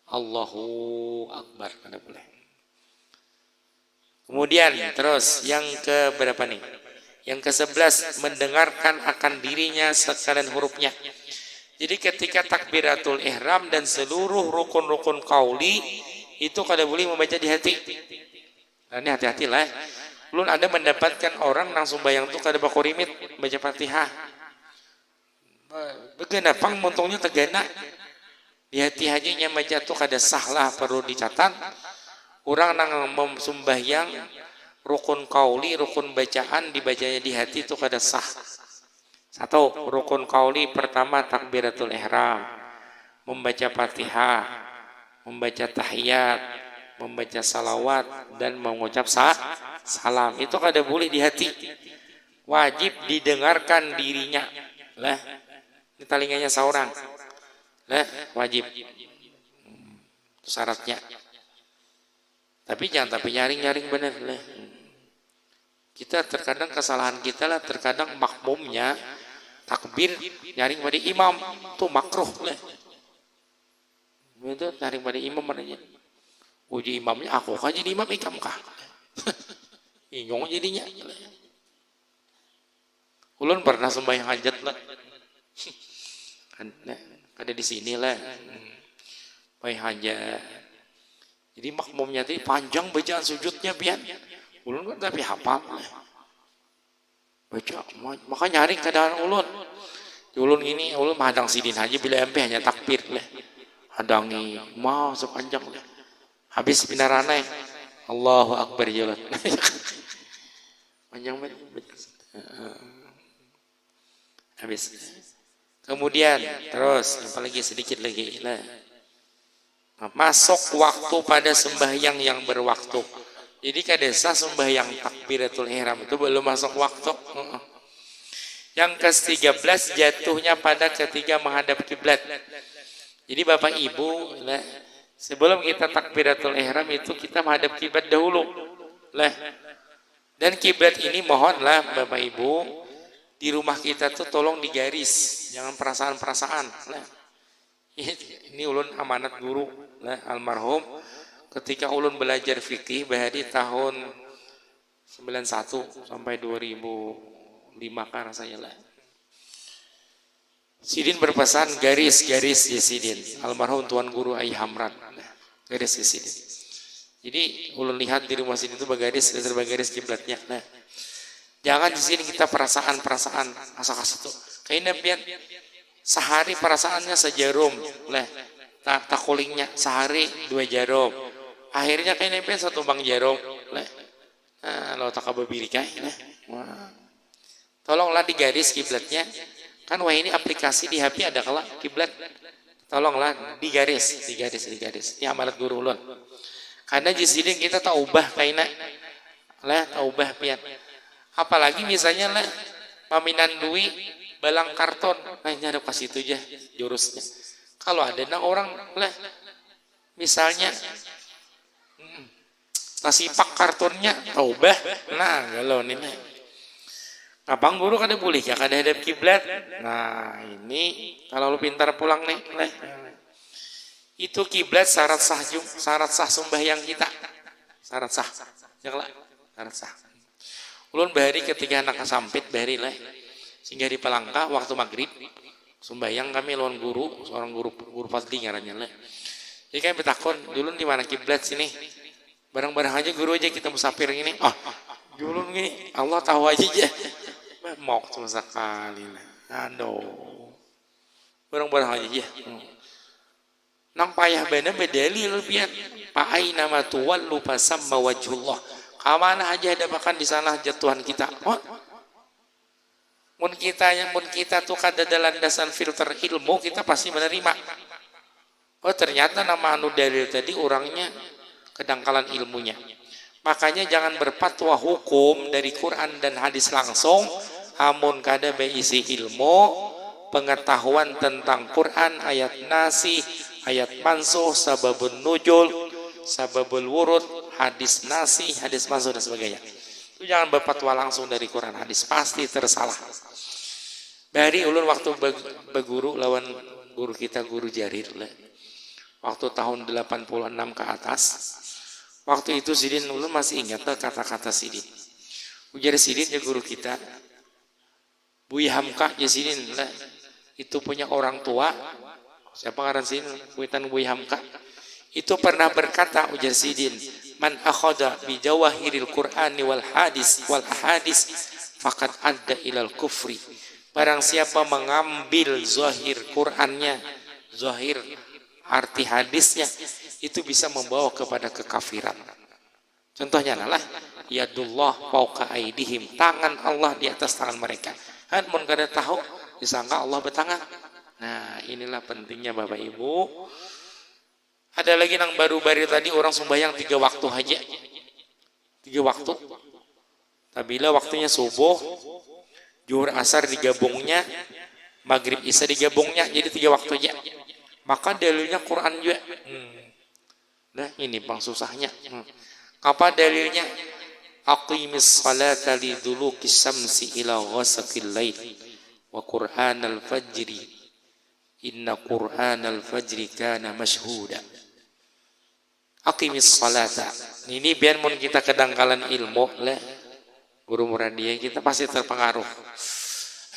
Allahu Akbar, kada boleh. Kemudian terus yang ke berapa nih? Yang ke-11 mendengarkan akan dirinya sekalian hurufnya. Jadi ketika takbiratul ihram dan seluruh rukun-rukun qauli itu kada boleh membaca di hati. Nah, ini hati-hatilah. Belum ada mendapatkan orang langsung bayang tuh kada bakorimit baca Fatihah. Begana pang montongnya tegana. Di hati hajinya baca tuh kada sahlah, perlu dicatat. Orang nang memsembahyang rukun qauli, rukun bacaan dibacanya di hati itu kada sah. Satu, rukun qauli pertama takbiratul ihram, membaca Fatihah, membaca tahiyat, membaca salawat dan mengucap salam. Itu kada boleh di hati. Wajib didengarkan dirinya. Lah, ini talinganya seorang. Lah, wajib. Itu syaratnya. Tapi jangan nyaring-nyaring bener lah. Kita terkadang kesalahan kita lah, terkadang makmumnya takbir nyaring pada imam tuh makruh lah. Itu nyaring pada imam mananya. Uji imamnya aku kan jadi imam ikam kah? Ingong jadinya. Ulun pernah sembahyang hajat lah. Kan ada di sini lah. Sembahyang hajat. Jadi makmumnya tadi panjang bacaan sujudnya pian. Ulun kan tapi hafal. Baca, maka nyaring keadaan ulun. Ulun ini ulun hadang sidin aja bila MP hanya takbir lah. Hadangi mau sepanjang lah. Habis pinaranai Allahu Akbar jalan. Panjang banget. Habis. Kemudian terus apalagi sedikit lagi lah. Masuk waktu pada sembahyang yang berwaktu. Jadi kadesa sembahyang takbiratul ihram itu belum masuk waktu. Yang ke-13 jatuhnya pada ketika menghadap kiblat. Jadi Bapak Ibu, sebelum kita takbiratul ihram itu kita menghadap kiblat dahulu. Dan kiblat ini mohonlah Bapak Ibu di rumah kita tuh tolong digaris, jangan perasaan-perasaan. Ini ulun amanat guru almarhum ketika ulun belajar fikih bahari tahun 91 sampai 2005 kan saya lah. Sidin berpesan garis-garis ya Sidin. Almarhum Tuan Guru Ai Hamran. Garis ya Sidin. Jadi ulun lihat di rumah Sidin itu bergaris kiblatnya. Nah, jangan di sini kita perasaan-perasaan asa-asa tuh. Kayaknya biar sehari perasaannya sejarum. Takulingnya sehari 2 jarum. Akhirnya kayaknya biar 1 bang jarum. Nah, lo tak kababirikai. Tolonglah digaris kiblatnya. Kan wah ini aplikasi di HP ada kalau kiblat. Tolonglah digaris. Ini amalat guru ulun. Karena di sini kita taubah kaina. Taubah pian. Apalagi misalnya paminan duit balang karton. Nyadap kasih itu aja jurusnya. Kalau ada orang misalnya tasipak kartonnya taubah. Nah, kalau ini Abang guru kada boleh ya kada hadap kiblat. Nah ini kalau lu pintar pulang nih, itu kiblat syarat sah sembahyang kita, syarat sah, syarat sah. Ulun bahari ketika anak sampit bahari sehingga di Palangka waktu maghrib sembahyang kami lawan guru, seorang guru fadli ngarannya Jadi kami bertakon dulu di mana kiblat sini, barang-barang aja guru aja kita musafir gini. Dulu nih Allah tahu aja. Mau cuma sekali aduh barang-barang aja ya nang payah bener bedalil pian pa aina ma tuwallu fasamma wajhullah kamana aja ada bahkan di sana jatuhan kita mun kita tuh kada ada landasan filter ilmu kita pasti menerima ternyata nama anu dalil tadi orangnya kedangkalan ilmunya. Makanya jangan berfatwa hukum dari Quran dan hadis langsung, amun kada berisi ilmu, pengetahuan tentang Quran, ayat nasi, ayat mansuh, sababun nujul, sababul wurud, hadis nasi, hadis mansuh dan sebagainya. Itu jangan berfatwa langsung dari Quran hadis, pasti tersalah. Dari ulun waktu berguru lawan guru kita guru Jarir waktu tahun 86 ke atas. Waktu itu Sidin ulun masih ingat kata-kata Sidin. Ujar Sidin ya guru kita, Buya Hamka ya Sidin itu punya orang tua. Siapa ngaran Sidin? Kuitan Buya Hamka. Itu pernah berkata ujar Sidin, man akhadha bi jawahiril Qur'ani wal hadis faqad adda ilal kufri. Barang siapa mengambil zahir Qur'annya, zahir arti hadisnya, itu bisa membawa kepada kekafiran. Contohnya adalah yadullah fauqa aidihim, tangan Allah di atas tangan mereka. Kan mun kada tahu disangka Allah bertangan. Nah, inilah pentingnya Bapak Ibu. Ada lagi yang baru-baru tadi orang sembahyang 3 waktu aja. 3 waktu. Tabila waktunya subuh, zuhur asar digabungnya, maghrib isya digabungnya, jadi 3 waktu aja. Maka dalilnya Quran juga. Nah ini bang susahnya. Apa dalilnya? Aqimis salata liduluki samsi ila ghasaqil lail wa qur'anal fajri inna qur'anal fajri kana mashhuda. Aqimis salata. Ini biar mun kita kedangkalan ilmu guru muradia kita pasti terpengaruh.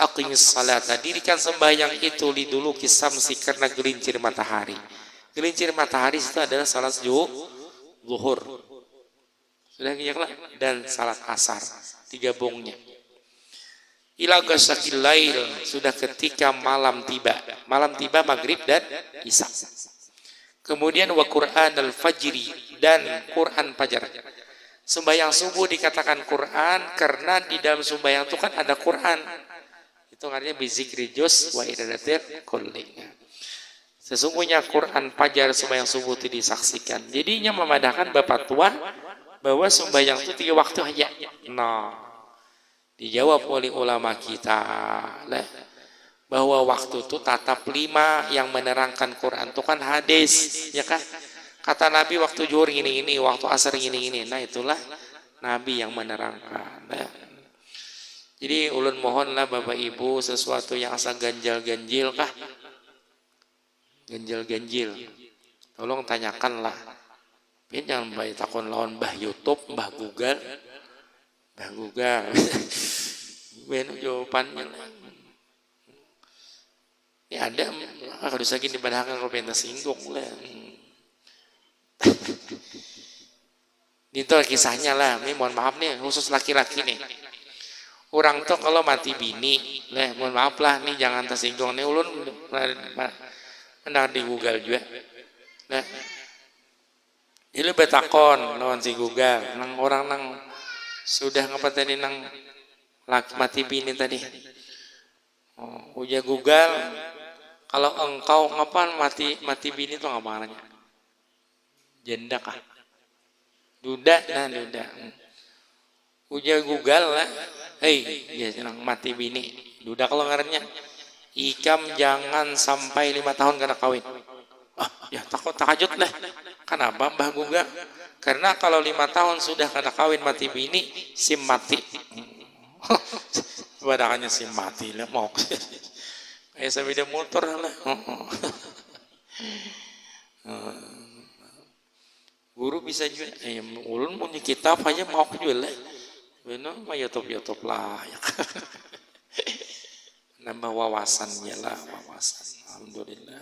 Aqimis salata, dirikan sembahyang itu liduluki samsi karena gelincir matahari. Gelincir matahari itu adalah salat zuhur. Sudah lah dan salat asar digabungnya. Ila ghasaqil lail, sudah ketika malam tiba. Malam tiba maghrib dan isya. Kemudian wa Qur'anal fajri, dan Quran fajar. Sembahyang subuh dikatakan Quran karena di dalam sembahyang itu kan ada Quran. Itu artinya bizikri juz wa iradatir kulli. Sesungguhnya Quran fajar sembahyang subuh itu disaksikan. Jadinya memadahkan bapak tua bahwa sembahyang itu 3 waktu aja. Nah, dijawab oleh ulama kita lah, bahwa waktu itu tatap 5 yang menerangkan Quran itu kan hadis, ya kan? Kata Nabi waktu zuhur gini-gini, waktu asar gini-gini. Nah, itulah Nabi yang menerangkan. Nah, jadi ulun mohonlah Bapak Ibu, sesuatu yang asa ganjil-ganjil kah? Ganjil-ganjil. Tolong tanyakanlah. Pian jangan bayi takon lawan Mbah YouTube, Mbah Google. Mbah Google. Benar jawabannya. Ini ada kalau sakit di badhangan kalau pentas singgung lah. Itu kisahnya lah. Ini mohon maaf nih, khusus laki-laki nih. Orang tuh kalau mati bini, mohon maaf lah nih, jangan tersinggung nih, ulun menang di Google juga. Nah, ini betakon lawan si Google, nang orang nang sudah ngapa tadi nang laki mati bini tadi. Oh, uja Google, kalau engkau ngapain mati bini tuh ngapain? Janda kah? Duda, nah duda. Uja Google lah, hei, ya senang mati bini. Duda kalau ngarannya, ikam jangan sampai 5 tahun kena kawin. Ah, ya takut takajut lah. Kenapa Mbah Google? Karena kalau 5 tahun sudah kena kawin mati bini, sim mati. Badakannya sim mati lah mau. Kayak sepeda motor lah. Guru bisa juga. Ulun punya kitab aja mau jual lah. Benar, mah YouTube lah. Nambah wawasannya lah, wawasan. Alhamdulillah.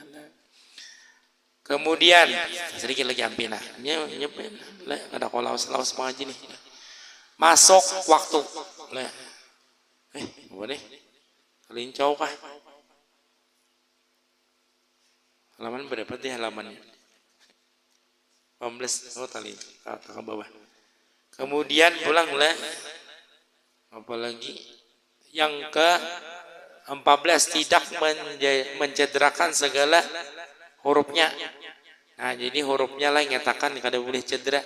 Kemudian sedikit lagi ampina. Nyepin lah, ada kolaus pengaji nih. Masuk waktu. Lah. Boleh. Lincau kah? Halaman berapa di halamannya? 18. Oh, tali ke bawah. Kemudian pulang lah. Apalagi yang ke 14 tidak mencederakan segala hurufnya. Nah, jadi hurufnya lah yang nyatakan kada boleh cedera.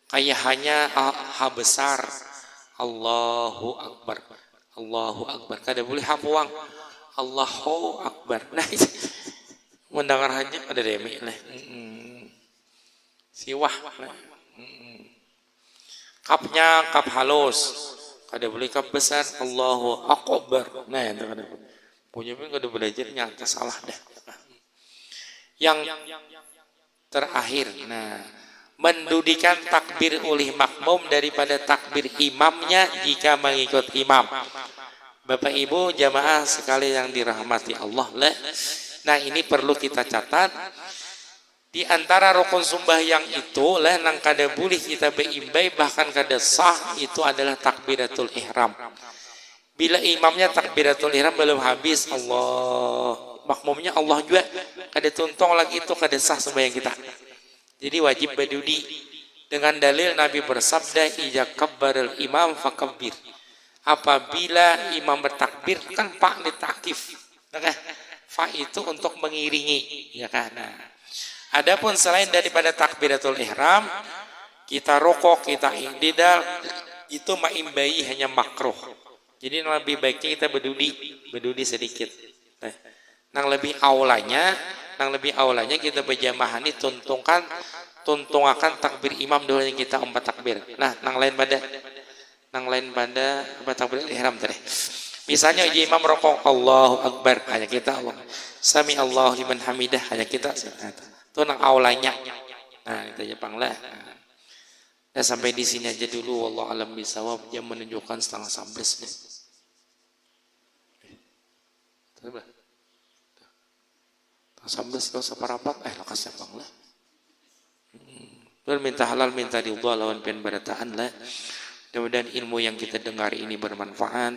Kayak hanya ha besar. Allahu Akbar. Allahu Akbar. Kada boleh ha puang. Allahu Akbar. Nah, mendengar hanya ada demi lah. Siwah. Kapnya kap halus. Kada boleh kap besar. Allahu Akbar. Nah, itu kada boleh. Punya pun kada belajar nyangka salah dah. Yang terakhir, nah, mendudikan takbir oleh makmum daripada takbir imamnya jika mengikut imam. Bapak Ibu jamaah sekali yang dirahmati Allah lah. Nah, ini perlu kita catat. Di antara rukun sembahyang itu lah nang kada boleh kita beimbai bahkan kada sah itu adalah takbiratul ihram. Bila imamnya takbiratul ihram belum habis, Allah, makmumnya Allah juga kada tuntong lagi itu kada sah sembahyang kita. Jadi wajib berdudi dengan dalil Nabi bersabda idza kabbarul imam fakabbir. Apabila imam bertakbir kan fa litakif. Nah, fa itu untuk mengiringi, ya kan. Nah, adapun selain daripada takbiratul ihram, kita rukuk, kita i'tidal, itu maimbai hanya makruh. Jadi lebih baiknya kita berdudi sedikit. Nah, nang lebih aulanya kita berjamaah ini tuntungakan takbir imam dulu yang kita 4 takbir. Nah, nang lain pada apa takbir ihram tadi. Misalnya imam rukuk Allahu Akbar, hanya kita Allah. Sami Allahu liman hamidah, hanya kita. Itu nang aulanya. Nah, itu Jepang lah. Nah, sampai di sini aja dulu. Wallahu alam bisawab. Jam menunjukkan 10:30. Coba. 11 kau separapat. Lekas Jepang lah. Minta halal, minta ridha lawan pian barataan lah. Mudah-mudahan ilmu yang kita dengar ini bermanfaat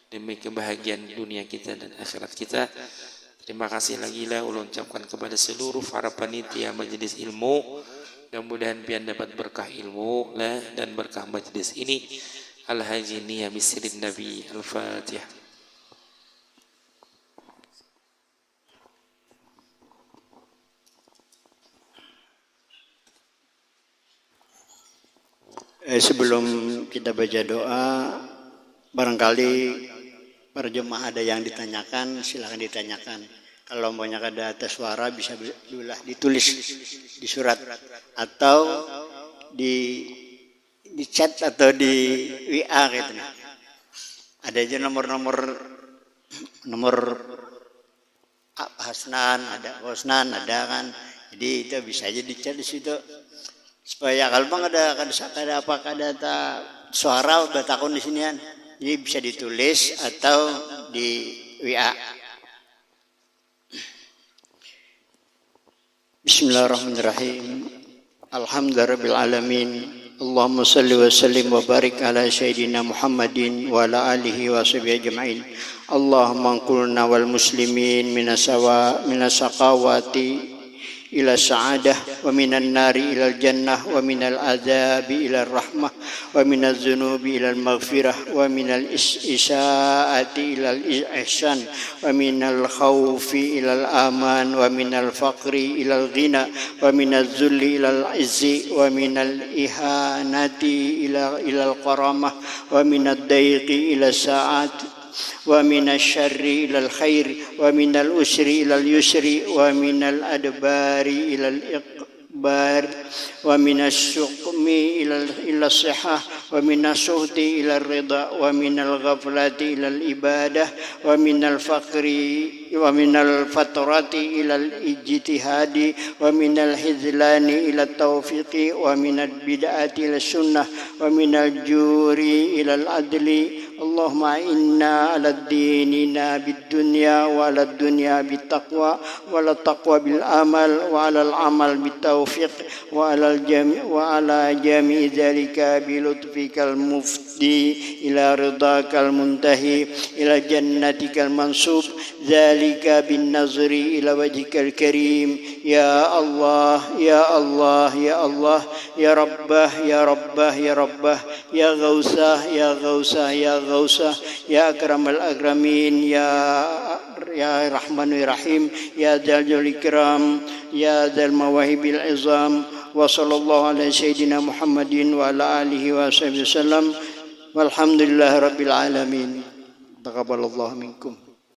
demi kebahagiaan dunia kita dan akhirat kita. Terima kasih lagi lah ulun ucapkan kepada seluruh para panitia majelis ilmu. Mudah-mudahan pian dapat berkah ilmu lah dan berkah majelis ini. Al-Hajiniyah Bisirin Nabi. Al-Fatihah. Sebelum kita baca doa, barangkali para jemaah ada yang ditanyakan, silakan ditanyakan. Kalau maunya ada atas suara bisa ditulis di surat atau di chat atau di WA gitu. Ada aja nomor Hasnan, ada Hosnan, ada kan. Jadi itu bisa aja di chat di situ. Supaya kalau bang ada suara bertakun di sinian. Jadi bisa ditulis atau di WA. Bismillahirrahmanirrahim. Alhamdulillahirabbil alamin. Allahumma salli wa sallim wa barik ala sayyidina Muhammadin wa ala alihi wa sahbihi ajma'in. Allahumma anqulna wal muslimin minasaqawati ila sa'adah wa minan nari ilal jannah wa minal adzabi ilal rahmah wa minaz zunubi ilal maghfirah wa minal isaati ilal ihsan wa minal khawfi ilal aman wa minal faqri ilal ghina wa minaz zulli ilal izzi wa minal ihanati ilal karamah wa minad dayqi ilal sa'at wa minasy syarri ilal khair wa minal usri ilal yusri wa minal adbari ilal iqbar wa minas suqmi ilal sihah wa minas suhti ilal ridha wa minal ghaflati ilal ibadah wa minal faqri wa minal fatrati ilal ijtihadi wa minal hizlani ilal taufiqi wa minal bid'ati ilal sunnah wa minal juri ilal adli. Allahumma inna ala dinina bid dunya wa ala dunya bit taqwa wa ala taqwa bil amal wa ala al amal bit taufiq wa ala jami' dzalika bi lutfikal mufdi ila ridakal muntahi ila jannatikal mansub dzalika bin nazri ila wajhikal karim. Ya Allah ya Allah ya Allah ya Rabbah ya Rabbah ya Rabbah ya Ghausah ya Ghausah ya Ghausah ya akramal akramin ya Rahmanu ya Rahim ya Dzal Ikram ya Dzal Mawahibil Izam wa sallallahu ala sayyidina Muhammadin wa ala alihi wa sahbihi wasallam walhamdulillahi rabbil alamin. Taqabbalallahu minkum.